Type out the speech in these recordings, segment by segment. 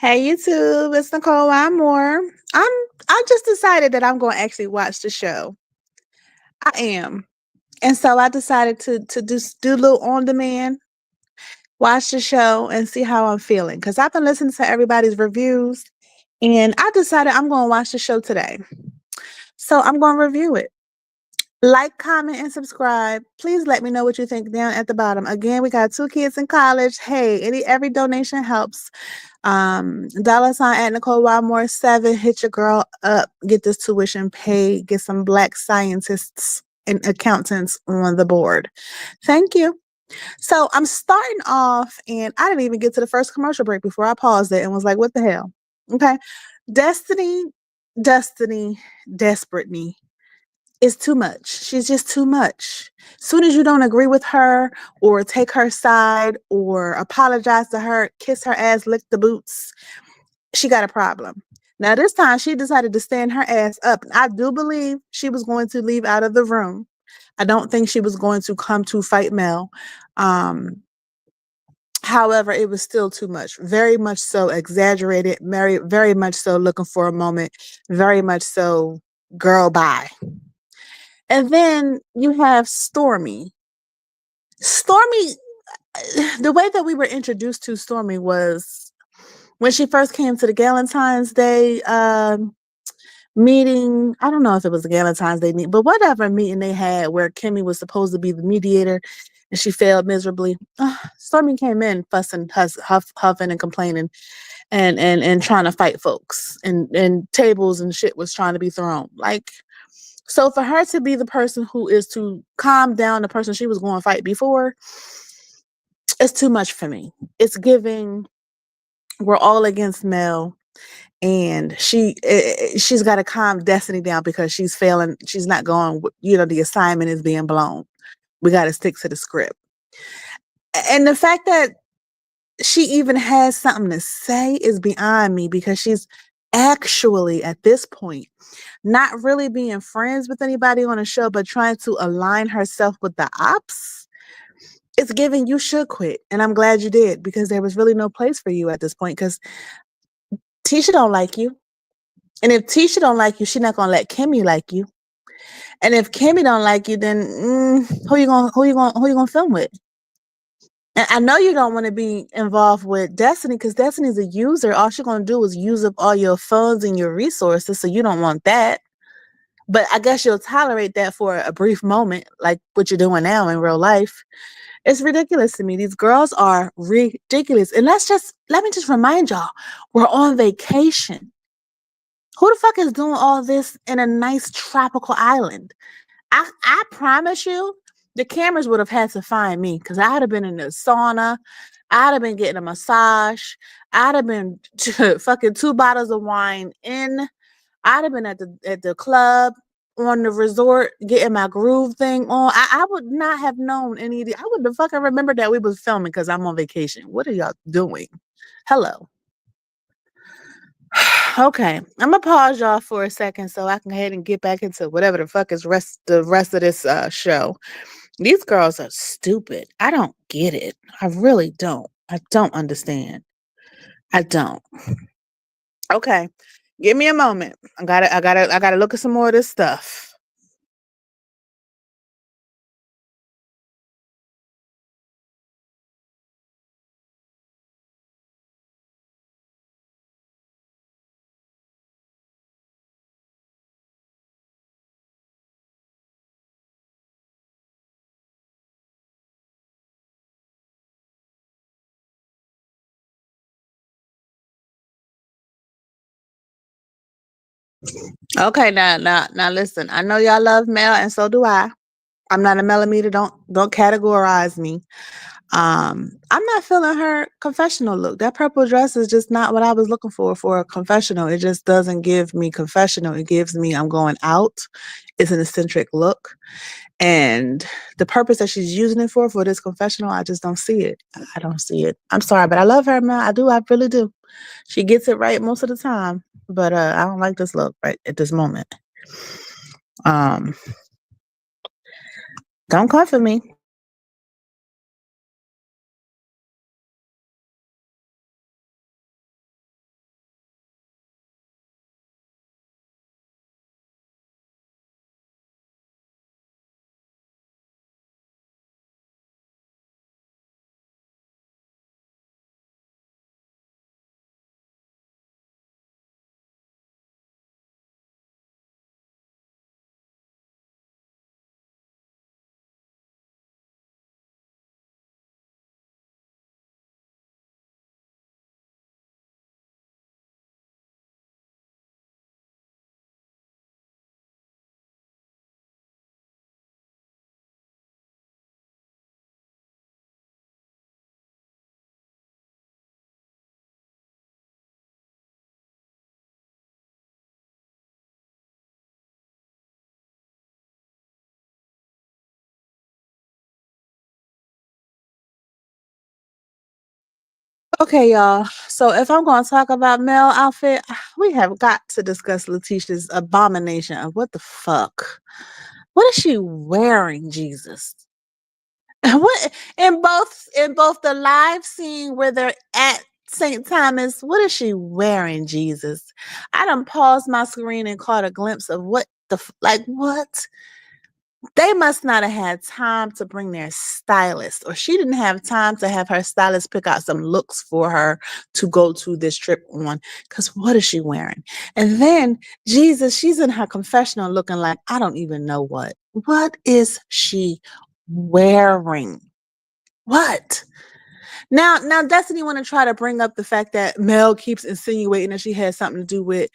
Hey YouTube, it's Nicole Moore. I'm I just decided that I'm going to actually watch the show. I am. And so I decided to do a little on demand, watch the show and see how I'm feeling cuz I've been listening to everybody's reviews and I decided I'm going to watch the show today. So I'm going to review it. Like, comment, and subscribe. Please let me know what you think down at the bottom. Again, we got 2 kids in college. Hey, every donation helps. $ at Nicole Wildmore 7. Hit your girl up. Get this tuition paid. Get some black scientists and accountants on the board. Thank you. So I'm starting off, and I didn't even get to the first commercial break before I paused it and was like, what the hell? Okay. Destiny, Destiny, Desperate Me is too much. She's just too much. Soon as you don't agree with her or take her side or apologize to her, kiss her ass, lick the boots, she got a problem. Now, this time she decided to stand her ass up. I do believe she was going to leave out of the room. I don't think she was going to come to fight Mel. Um, However, it was still too much. Very much so exaggerated, very much so looking for a moment, very much so girl bye. And then you have Stormy. Stormy, the way that we were introduced to Stormy was when she first came to the Galentine's Day meeting. I don't know if it was the Galentine's Day meeting, but whatever meeting they had where Kimmy was supposed to be the mediator and she failed miserably. Stormy came in fussing, huffing and complaining and trying to fight folks and tables and shit was trying to be thrown. Like, so for her to be the person who is to calm down the person she was going to fight before, it's too much for me. It's giving we're all against Mel and she's got to calm Destiny down because she's failing. She's not going, the assignment is being blown. We got to stick to the script. And the fact that she even has something to say is beyond me because she's actually at this point not really being friends with anybody on the show, but trying to align herself with the ops. It's giving you should quit. And I'm glad you did because there was really no place for you at this point because Tisha don't like you. And if Tisha don't like you, she's not gonna let Kimmy like you. And if Kimmy don't like you, then who you gonna film with? And I know you don't want to be involved with Destiny because Destiny's a user. All she's gonna do is use up all your funds and your resources. So you don't want that. But I guess you'll tolerate that for a brief moment, like what you're doing now in real life. It's ridiculous to me. These girls are ridiculous. And let me just remind y'all, we're on vacation. Who the fuck is doing all this in a nice tropical island? I promise you, the cameras would have had to find me because I'd have been in the sauna. I'd have been getting a massage. I'd have been fucking 2 bottles of wine in. I'd have been at the club on the resort getting my groove thing on. I would not have known any of the, I wouldn't have fucking remembered that we was filming because I'm on vacation. What are y'all doing? Hello. Okay. I'm gonna pause y'all for a second so I can go ahead and get back into whatever the fuck is the rest of this show. These girls are stupid. I don't get it. I really don't. I don't understand. I don't. Okay. Give me a moment. I gotta look at some more of this stuff. Okay, now listen. I know y'all love Mel, and so do I. I'm not a millimeter. Don't categorize me. I'm not feeling her confessional look. That purple dress is just not what I was looking for a confessional. It just doesn't give me confessional. It gives me I'm going out. It's an eccentric look. And the purpose that she's using it for this confessional, I just don't see it. I don't see it. I'm sorry, but I love her, man. I do. I really do. She gets it right most of the time. But I don't like this look right at this moment. Um, don't comfort me. Okay, y'all. So if I'm going to talk about male outfit, we have got to discuss Letitia's abomination of what the fuck. What is she wearing, Jesus? What in both the live scene where they're at St. Thomas, what is she wearing, Jesus? I done paused my screen and caught a glimpse of what like what? They must not have had time to bring their stylist, or she didn't have time to have her stylist pick out some looks for her to go to this trip on. Because what is she wearing? And then, Jesus, she's in her confessional looking like, I don't even know what. What is she wearing? What? Now, Destiny want to try to bring up the fact that Mel keeps insinuating that she had something to do with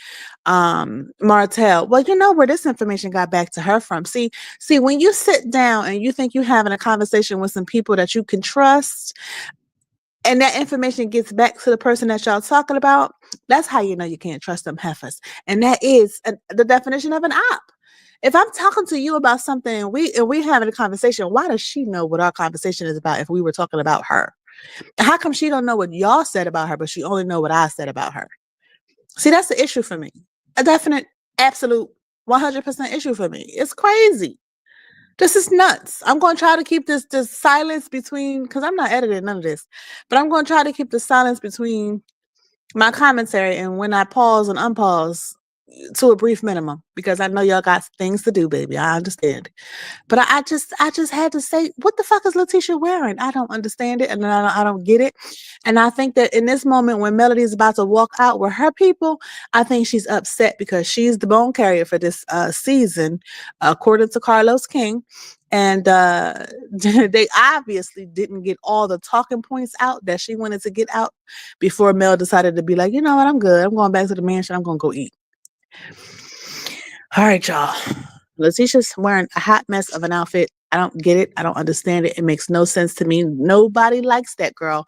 Martell. Well, you know where this information got back to her from. See, when you sit down and you think you're having a conversation with some people that you can trust, and that information gets back to the person that y'all talking about, that's how you know you can't trust them heifers. And that is the definition of an op. If I'm talking to you about something and we having a conversation, why does she know what our conversation is about if we were talking about her? How come she don't know what y'all said about her, but she only know what I said about her? See, that's the issue for me. A definite, absolute, 100% issue for me. It's crazy. This is nuts. I'm going to try to keep this silence between, because I'm not editing none of this, but I'm going to try to keep the silence between my commentary and when I pause and unpause to a brief minimum, because I know y'all got things to do, baby. I understand. But I just had to say, what the fuck is Letitia wearing? I don't understand it, and I don't get it. And I think that in this moment, when Melody is about to walk out with her people, I think she's upset because she's the bone carrier for this season, according to Carlos King. And they obviously didn't get all the talking points out that she wanted to get out before Mel decided to be like, you know what, I'm good. I'm going back to the mansion. I'm going to go eat. All right, y'all. Letitia's wearing a hot mess of an outfit. I don't get it. I don't understand it. It makes no sense to me. Nobody likes that girl.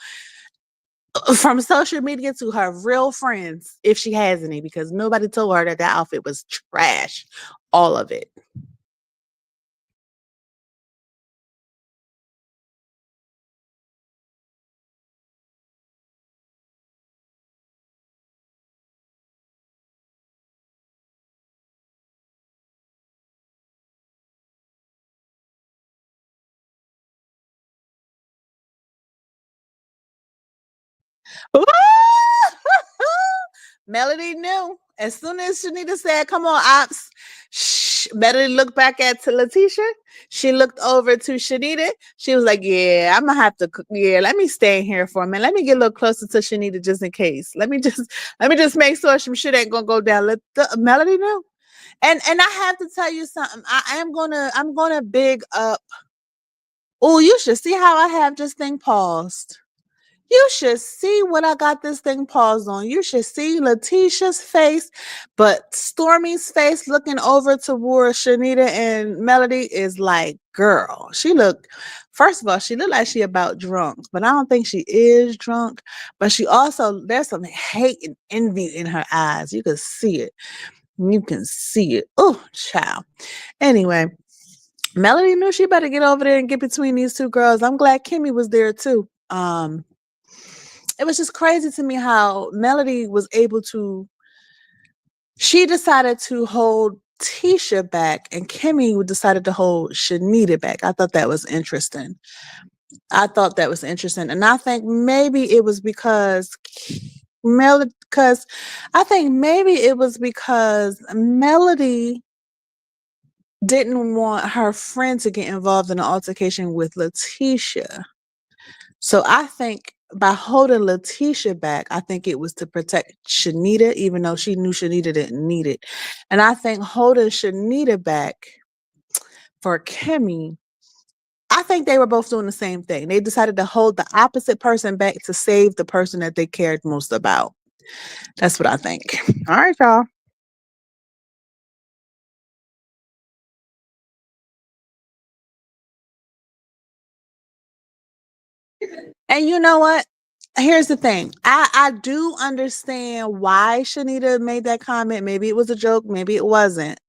From social media to her real friends, if she has any, because nobody told her that that outfit was trash. All of it. Melody knew. As soon as Shanita said, come on, Ops, Melody looked back at to Letitia. She looked over to Shanita. She was like, yeah, I'm going to have to, yeah, let me stay in here for a minute. Let me get a little closer to Shanita just in case. Let me just make sure some shit ain't going to go down. Melody knew. And I have to tell you something. I'm gonna big up. Oh, you should see how I have this thing paused. You should see what I got this thing paused on. You should see Letitia's face, but Stormy's face looking over towards Shanita and Melody is like, girl, first of all, she looked like she about drunk, but I don't think she is drunk. But she also, there's some hate and envy in her eyes. You can see it. You can see it. Oh, child. Anyway, Melody knew she better get over there and get between these two girls. I'm glad Kimmy was there too. It was just crazy to me how Melody was able to, she decided to hold Tisha back and Kimmy decided to hold Shanita back. I thought that was interesting. And I think maybe it was because Melody didn't want her friend to get involved in an altercation with Letitia. So I think by holding Letitia back, I think it was to protect Shanita, even though she knew Shanita didn't need it. And I think holding Shanita back for Kimmy, I think they were both doing the same thing. They decided to hold the opposite person back to save the person that they cared most about. That's what I think. All right, y'all. And you know what? Here's the thing. I do understand why Shanita made that comment. Maybe it was a joke, maybe it wasn't.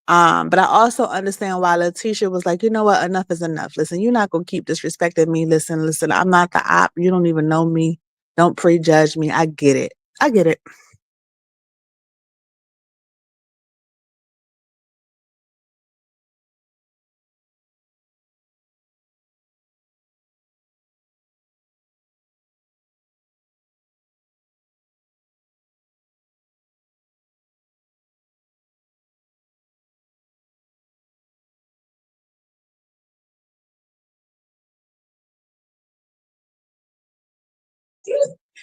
But I also understand why Letitia was like, you know what, enough is enough. Listen, you're not gonna keep disrespecting me. Listen, I'm not the op. You don't even know me. Don't prejudge me. I get it. I get it.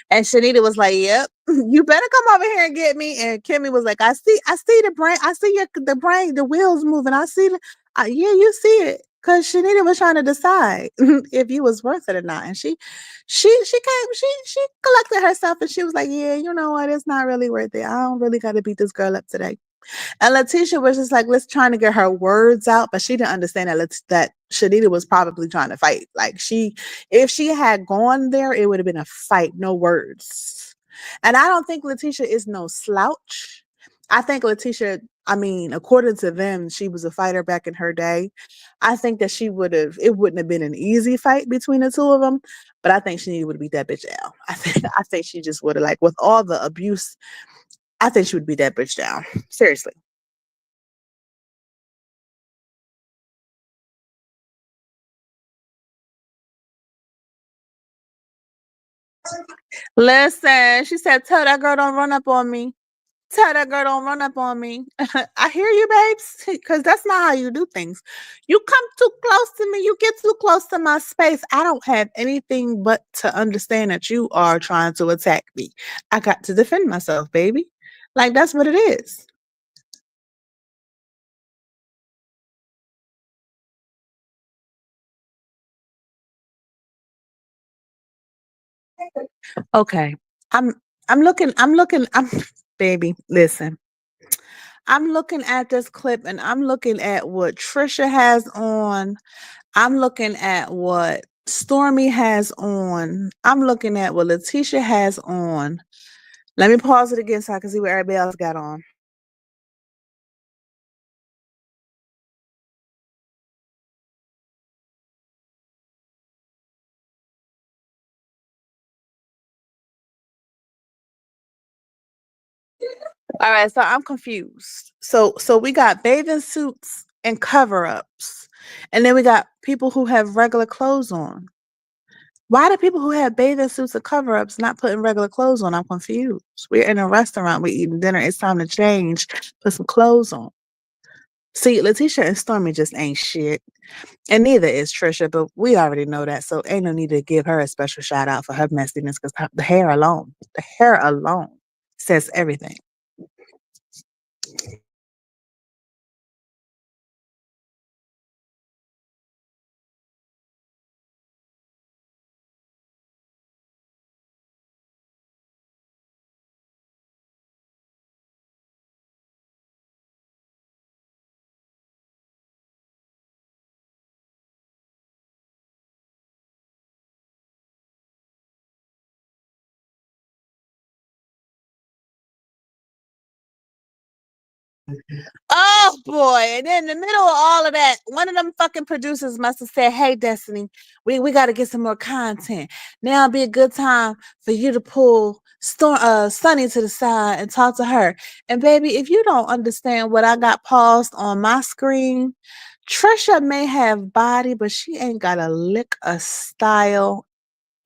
And Shanita was like, "Yep, you better come over here and get me." And Kimmy was like, I see the brain, I see the brain, the wheels moving. I see the, yeah, you see it." Cause Shanita was trying to decide if you was worth it or not, and she collected herself, and she was like, "Yeah, you know what? It's not really worth it. I don't really got to beat this girl up today." And Letitia was just like, let's trying to get her words out, but she didn't understand that Shanita was probably trying to fight. Like if she had gone there, it would have been a fight, no words. And I don't think Letitia is no slouch. I think Letitia, I mean, according to them, she was a fighter back in her day. I think that it wouldn't have been an easy fight between the two of them, but I think she would have beat that bitch out. I think she just would have, like, with all the abuse, I think she would beat that bitch down. Seriously. Listen, she said, "Tell that girl don't run up on me. Tell that girl don't run up on me." I hear you, babes, because that's not how you do things. You come too close to me, you get too close to my space. I don't have anything but to understand that you are trying to attack me. I got to defend myself, baby. Like, that's what it is. Okay. I'm I'm baby, listen. I'm looking at this clip and I'm looking at what Trisha has on. I'm looking at what Stormy has on. I'm looking at what Letitia has on. Let me pause it again so I can see what everybody else got on. All right, so I'm confused. So we got bathing suits and cover-ups. And then we got people who have regular clothes on. Why do people who have bathing suits and cover-ups not putting regular clothes on? I'm confused. We're in a restaurant, we're eating dinner. It's time to change. Put some clothes on. See, Letitia and Stormy just ain't shit. And neither is Trisha, but we already know that. So ain't no need to give her a special shout out for her messiness because the hair alone says everything. Oh boy. And then in the middle of all of that, one of them fucking producers must have said, "Hey, Destiny, we got to get some more content. Now be a good time for you to pull Sunny to the side and talk to her." And baby, if you don't understand what I got paused on my screen, Trisha may have body, but she ain't got a lick of style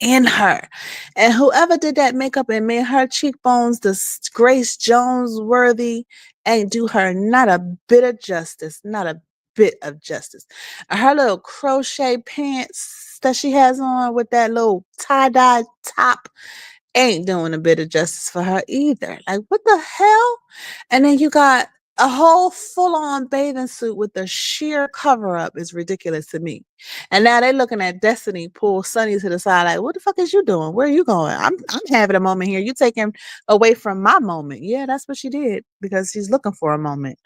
in her. And whoever did that makeup and made her cheekbones the Grace Jones worthy ain't do her not a bit of justice, not a bit of justice. Her little crochet pants that she has on with that little tie-dye top ain't doing a bit of justice for her either. Like, what the hell? And then you got a whole full-on bathing suit with a sheer cover-up is ridiculous to me. And now they're looking at Destiny pull Sunny to the side, like, what the fuck is you doing? Where are you going? I'm having a moment here. You taking away from my moment. Yeah, that's what she did because she's looking for a moment.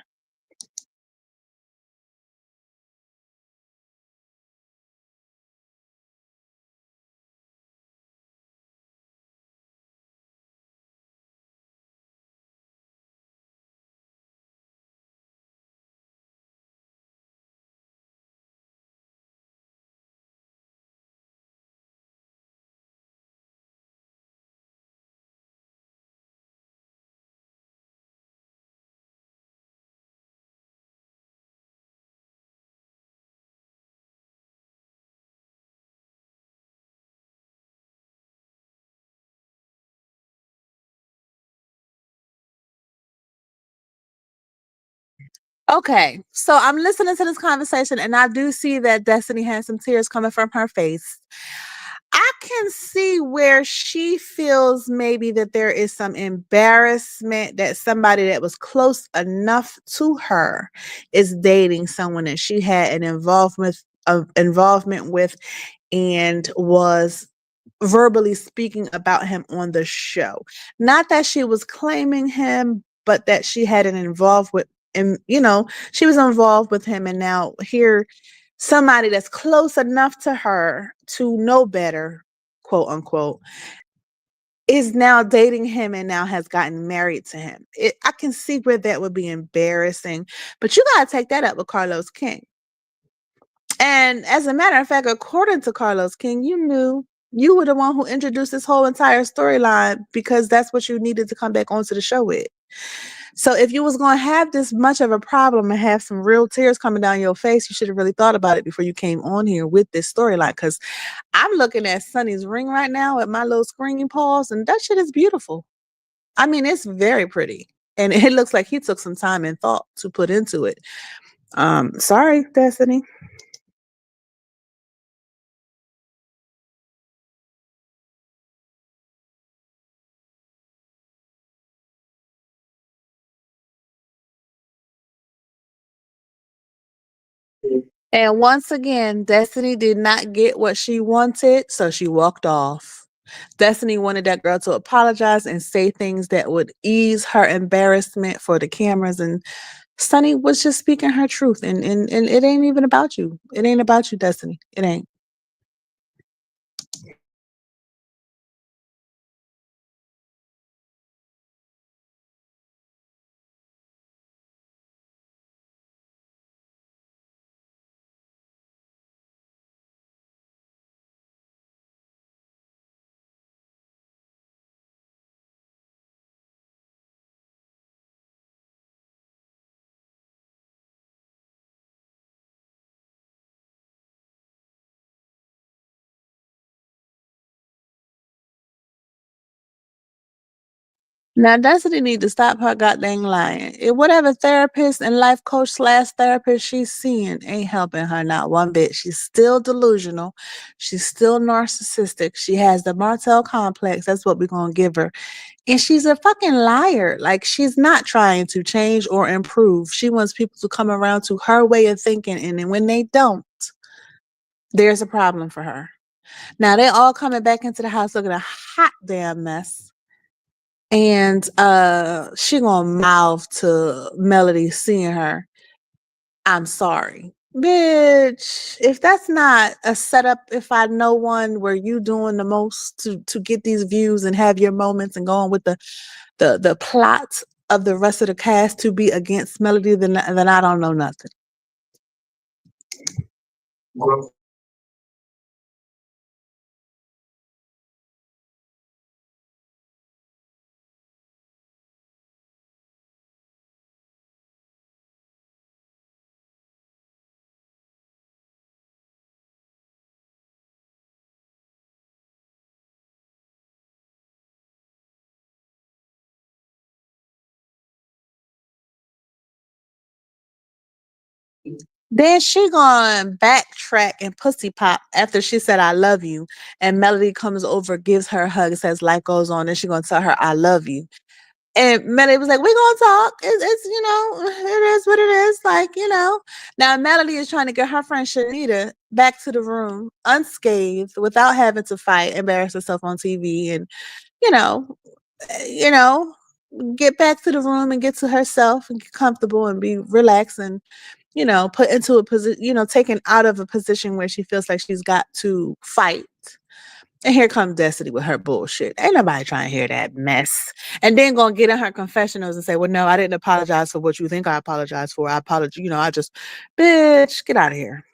Okay, so I'm listening to this conversation and I do see that Destiny has some tears coming from her face. I can see where she feels maybe that there is some embarrassment that somebody that was close enough to her is dating someone that she had an involvement with and was verbally speaking about him on the show. Not that she was claiming him, but that she had an involved with and she was involved with him, and now here somebody that's close enough to her to know better, quote unquote, is now dating him and now has gotten married to him. I can see where that would be embarrassing, but you got to take that up with Carlos King. And as a matter of fact, according to Carlos King, you were the one who introduced this whole entire storyline because that's what you needed to come back onto the show with. So if you was going to have this much of a problem and have some real tears coming down your face, you should have really thought about it before you came on here with this storyline. Because I'm looking at Sonny's ring right now at my little screening pause, and that shit is beautiful. I mean, it's very pretty. And it looks like he took some time and thought to put into it. Sorry, Destiny. And once again, Destiny did not get what she wanted, so she walked off. Destiny wanted that girl to apologize and say things that would ease her embarrassment for the cameras. And Sunny was just speaking her truth. And it ain't even about you. It ain't about you, Destiny. It ain't. Now, Destiny need to stop her goddamn lying. Whatever therapist and life coach slash therapist she's seeing ain't helping her not one bit. She's still delusional. She's still narcissistic. She has the Martell complex. That's what we're going to give her. And she's a fucking liar. Like, she's not trying to change or improve. She wants people to come around to her way of thinking. And then when they don't, there's a problem for her. Now, they all coming back into the house looking a hot damn mess. And she gonna mouth to Melody seeing her, I'm sorry. Bitch, if that's not a setup, if I know one where you doing the most to get these views and have your moments and going with the plot of the rest of the cast to be against Melody, then I don't know nothing. Then she gonna backtrack and pussy pop after she said I love you. And Melody comes over, gives her a hug, says life goes on, and she gonna tell her I love you. And Melody was like, "We gonna talk. It's it is what it is. Like Now Melody is trying to get her friend Shanita back to the room unscathed, without having to fight, embarrass herself on TV, and you know, you know, get back to the room and get to herself and get comfortable and be relaxed and put into a position, taken out of a position where she feels like she's got to fight. And here comes Destiny with her bullshit. Ain't nobody trying to hear that mess. And then gonna get in her confessionals and say, well, no, I didn't apologize for what you think I apologized for. I apologize, I just, bitch, get out of here.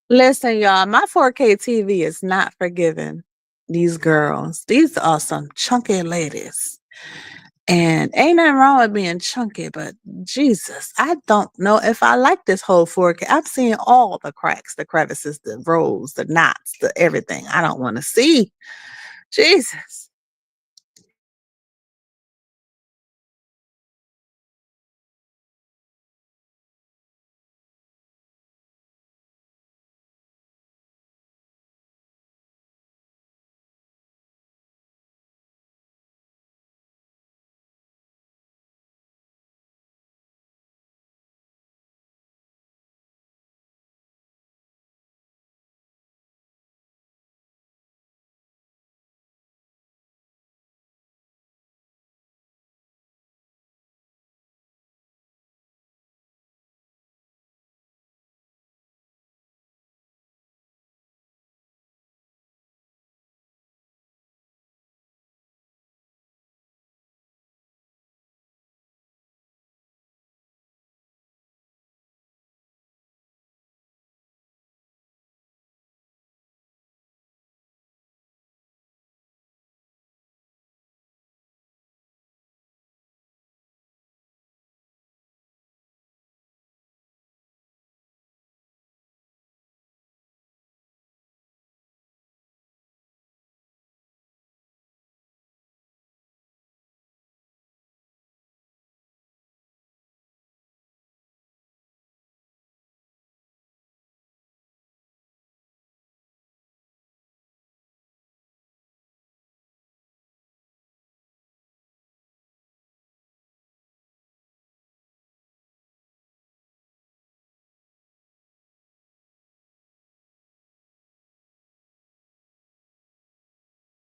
Listen, y'all, my 4K TV is not forgiving these girls. These are some chunky ladies. And ain't nothing wrong with being chunky, but Jesus, I don't know if I like this whole 4K. I'm seeing all the cracks, the crevices, the rolls, the knots, the everything. I don't want to see. Jesus.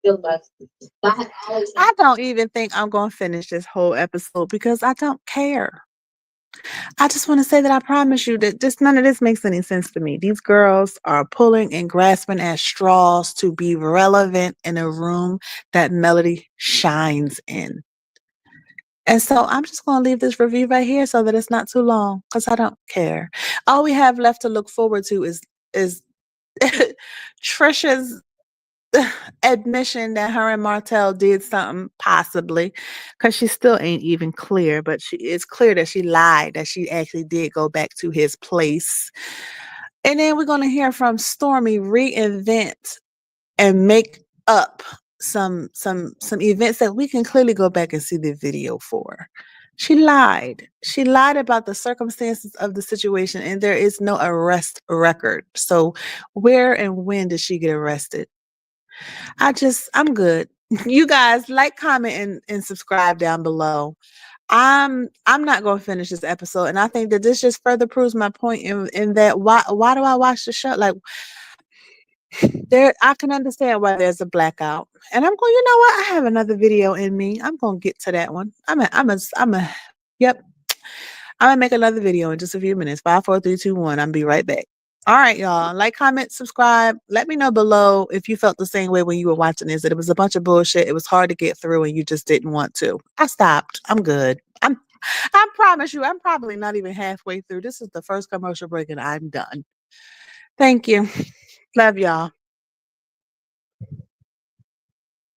I don't even think I'm going to finish this whole episode because I don't care. I just want to say that I promise you that just none of this makes any sense to me. These girls are pulling and grasping at straws to be relevant in a room that Melody shines in. And so I'm just going to leave this review right here so that it's not too long because I don't care. All we have left to look forward to is Trisha's admission that her and Martell did something possibly because she still ain't even clear, but it's clear that she lied, that she actually did go back to his place. And then we're going to hear from Stormy reinvent and make up some events that we can clearly go back and see the video for. She lied. She lied about the circumstances of the situation, and there is no arrest record. So where and when did she get arrested? I'm good. You guys like, comment, and subscribe down below. I'm not going to finish this episode, and I think that this just further proves my point in that why do I watch the show? Like, there, I can understand why there's a blackout, and I'm going. You know what? I have another video in me. I'm going to get to that one. Yep. I'm gonna make another video in just a few minutes. 5, 4, 3, 2, 1. I'll be right back. All right, y'all. Like, comment, subscribe. Let me know below if you felt the same way when you were watching this. That it was a bunch of bullshit. It was hard to get through, and you just didn't want to. I stopped. I'm good. I promise you, I'm probably not even halfway through. This is the first commercial break, and I'm done. Thank you. Love y'all.